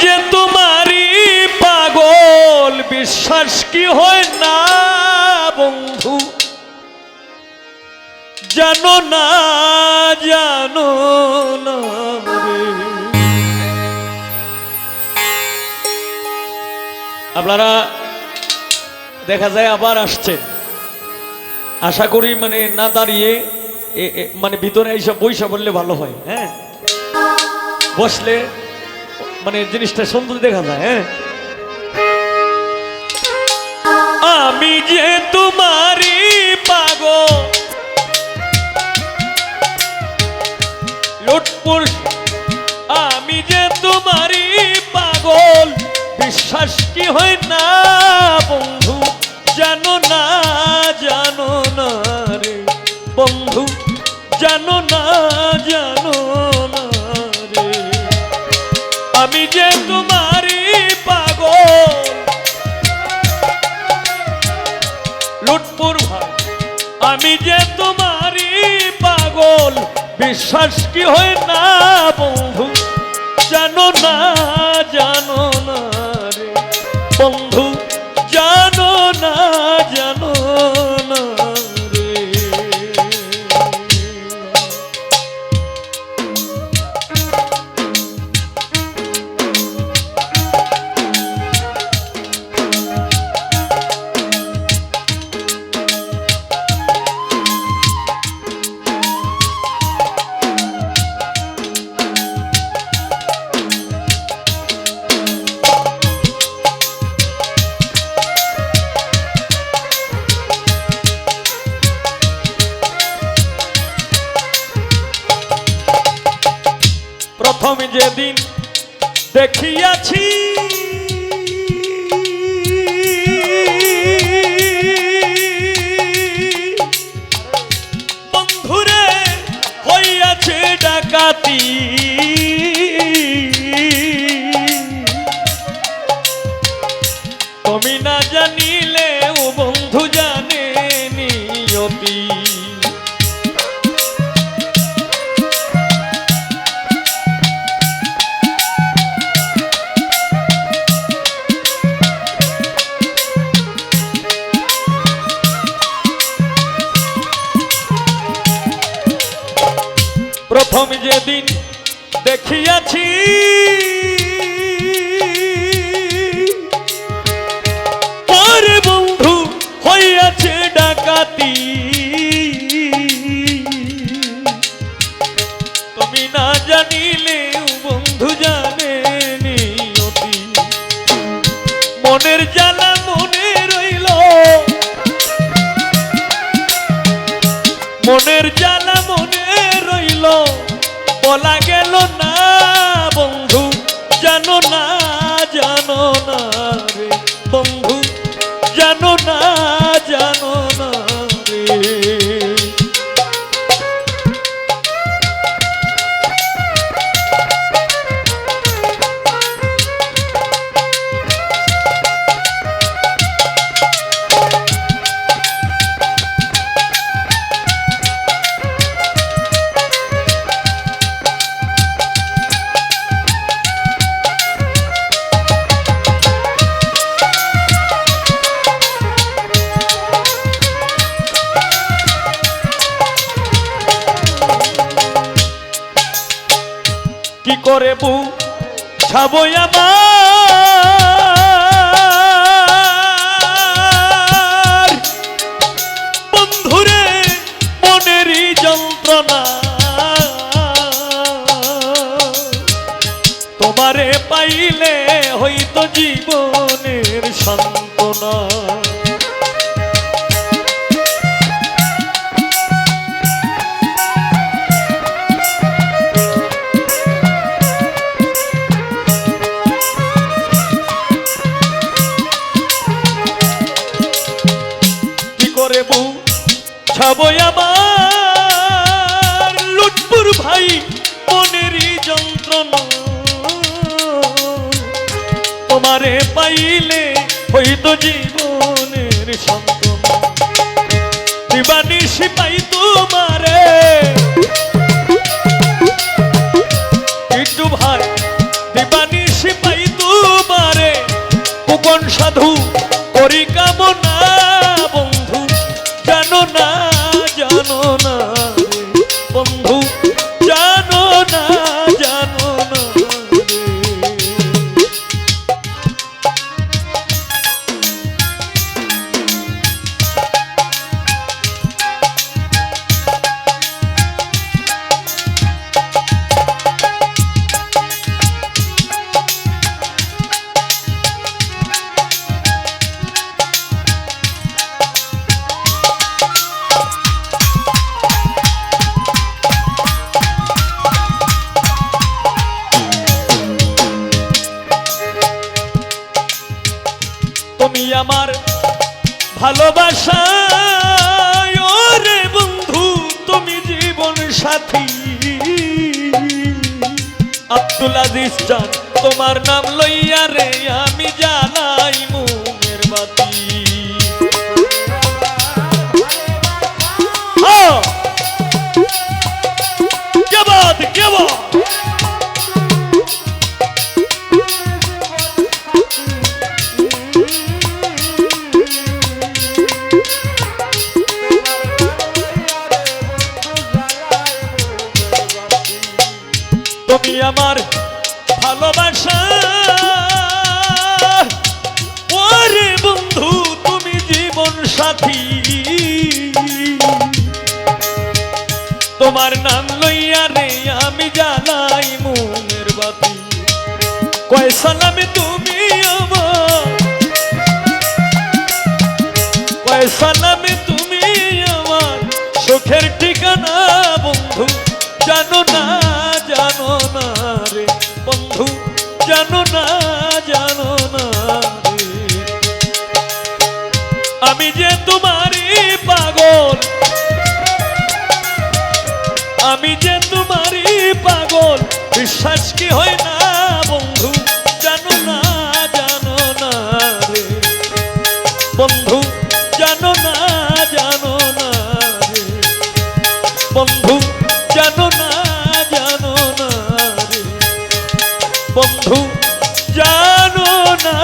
যে তোমারই পাগল বিশ্বাস কি হয় না বন্ধু জানো না জানো না রে। আপনারা দেখা যায় আবার আসছেন, আশা করি মানে না দাঁড়িয়ে মানে ভিতরে এইসব বইসা বললে ভালো হয়। হ্যাঁ, বসলে মানে জিনিসটা সুন্দর দেখা যায়। হ্যাঁ, আমি যে তোমারই পাগল লুটপুর, আমি যে তোমারই পাগল বিশ্বাস কি হয় না বন্ধু জানো না জানো না রে বন্ধু জানো না জানো না রে। আমি যে তোমারই পাগল লুটপুর ভাই, আমি যে তোমারই পাগল বিশ্বাস কি হয় না বন্ধু জানো না জানো না রে বন্ধু জানো না জানো না রে। প্রথম যেদিন দেখিয়াছি বন্ধুরে হইয়াছে ডাকাতি, তুমি না জানিলেও বন্ধু জানে নিয়তি। প্রথম যেদিন দেখিয়াছি পরে বন্ধু হইয়াছে ডাকাতি, তুমি না জানিলেও বন্ধু জানে নিয়তি। মনের জ্বালা মনে রইল, মনের জ্বালা মনে রইল বলা গেল না বন্ধু জানো না জানো না রে বন্ধু জানো না জানো না রে। কি করে বুঝাবো আমার বন্ধুরে মনেরই যন্ত্রণা, তোমারে পাইলে হইতো জীবনের সান্ত্বনা। বুঝাবো আমার লুটপুর ভাই মনেরই যন্ত্রণা, তোমারে পাইলে হইতো জীবনের সান্ত্বনা। দিবানিশি পাই তোমারে একটু ভাই, দিবানিশি পাই গোপন সাধু করি কামনা বন্ধু জানো না রে বন্ধু জানো না রে। তুমি আমার ভালোবাসা ওরে বন্ধু তুমি জীবন সাথী আব্দুল আজিজ চাঁদ তোমার নাম লইয়া রে আমি জ্বালাই মোমের বাতি। কে বাত কে বাত তুমি আমার ভালোবাসা ওরে বন্ধু তুমি জীবন সাথী তোমার নাম লইয়া রে আমি জ্বালাই মোমের বাতি। কয় সালামে তুমি আমার কয় সালামে তুমি আমার সুখের ঠিকানা বন্ধু জানো না রে বন্ধু জানো না রে। আমি যে তোমারই পাগল আমি যে তোমারই পাগল বিশ্বাস কি হয় না বন্ধু জানো না রে বন্ধু জানো না রে বন্ধু জানো না রে বন্ধু জানো না